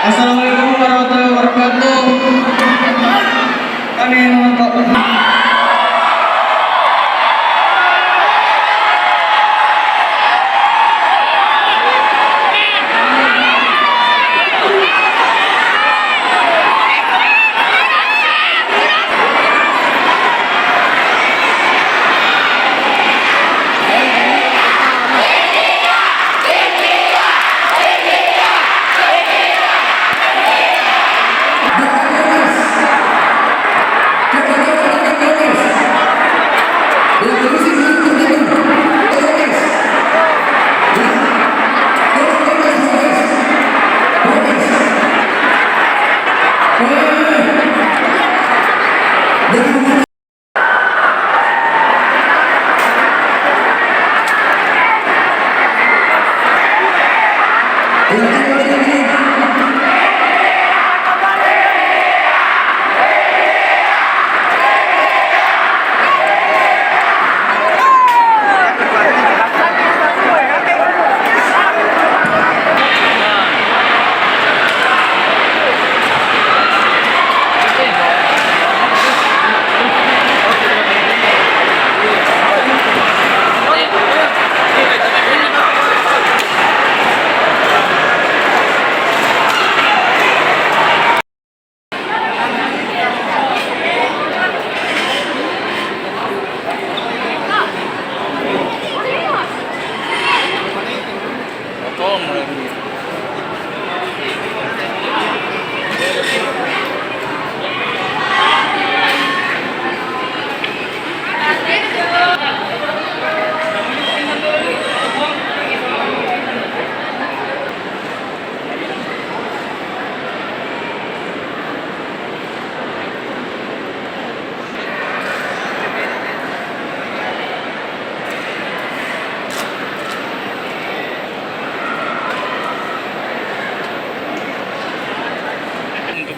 Assalamualaikum warahmatullahi wabarakatuh. Kami menonton.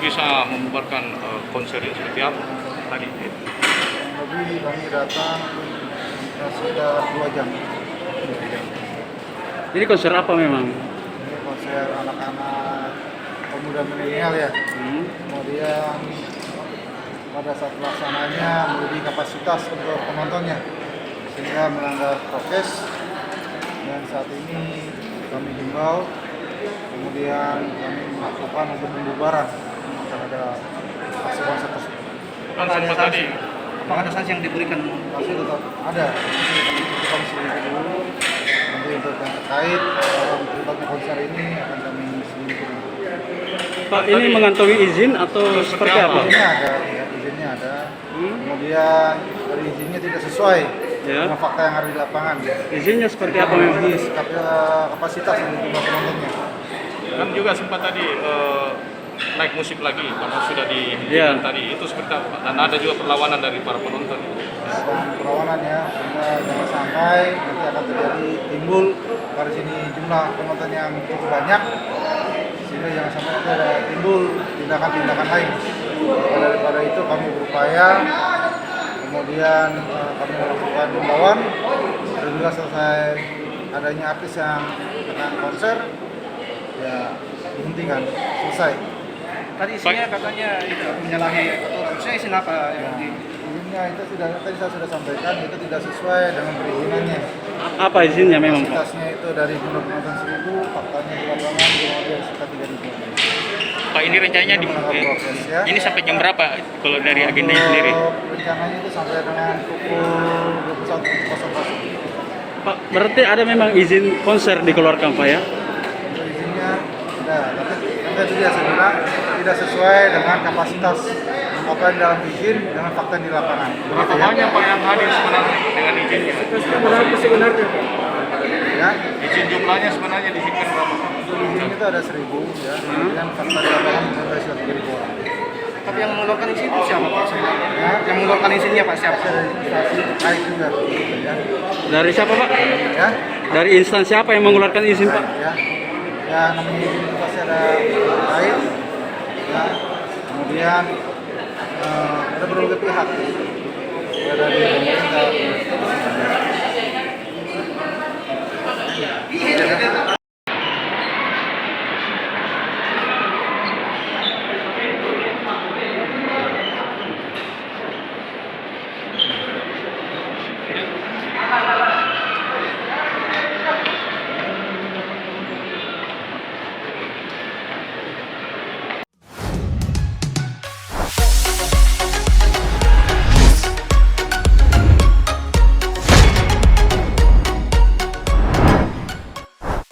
Bisa membubarkan konser yang seperti apa tadi? Lebih kami datang sudah 2 jam. Ini konser apa memang? Ini konser anak-anak pemuda milenial ya. Kemudian pada saat pelaksananya melebihi kapasitas untuk penontonnya sehingga melanggar prokes, dan saat ini kami himbau, kemudian kami melakukan untuk pembubaran terhadap aksi konser tersebut. Sempat tadi Apakah ada sanksi yang diberikan? Masih tetap ada. Itu kami selidiki dulu. Nanti untuk yang terkait orang terlibatnya konser ini akan kami selidiki dulu. Pak, ini mengantongi izin atau seperti apa? Izinnya ada, ya, izinnya ada. Kemudian dari izinnya tidak sesuai dengan fakta yang ada di lapangan. Izinnya seperti apa memang? Melebihi kapasitas untuk jumlah penontonnya. kan juga sempat tadi naik musik lagi karena sudah Iya. tadi itu seperti apa? Dan ada juga perlawanan dari para penonton. Dan perlawanan ya, sehingga jangan sampai nanti akan terjadi timbul dari sini jumlah penonton yang cukup banyak, sehingga jangan sampai nanti ada timbul tindakan-tindakan lain. Daripada itu kami berupaya, kemudian kami melakukan himbauan, apabila selesai adanya artis yang akan konser, ya dihentikan, selesai. Tadi isinya katanya itu menyalahi aturan. Saya izin apa yang di... Izinnya itu tadi saya sudah sampaikan, itu tidak sesuai dengan perizinannya. Apa izinnya memang, Pak? Kapasitasnya itu dari jumlah penonton 1.000, faktanya di lapangan cuma ada sekitar 3.000. Pak, ini rencananya ini sampai jam berapa kalau dari agendanya sendiri? Rencananya itu sampai dengan pukul 21.00. Pak, berarti ada memang izin konser dikeluarkan, Pak ya? Untuk izinnya ada, tapi itu dia saya bilang tidak sesuai dengan kapasitas apa yang dalam izin dengan fakta di lapangan. Berapa banyak Pak yang hadir sebenarnya dengan izinnya? Sebenarnya ya, Izin jumlahnya sebenarnya diizinkan berapa? untuk izin itu ada 1.000 ya, dan fakta di lapangan sampai 1.000 orang. Tapi yang mengeluarkan izin itu siapa, Pak? Ya, Yang mengeluarkan izinnya, Pak, siapa? ada instansi terkait juga ya. Dari siapa, Pak? Ya, Dari instansi apa yang mengeluarkan izin, Pak? ya namanya izin itu pasti ada terkait ya, kemudian ada berbagai pihak, ada dari pemerintah.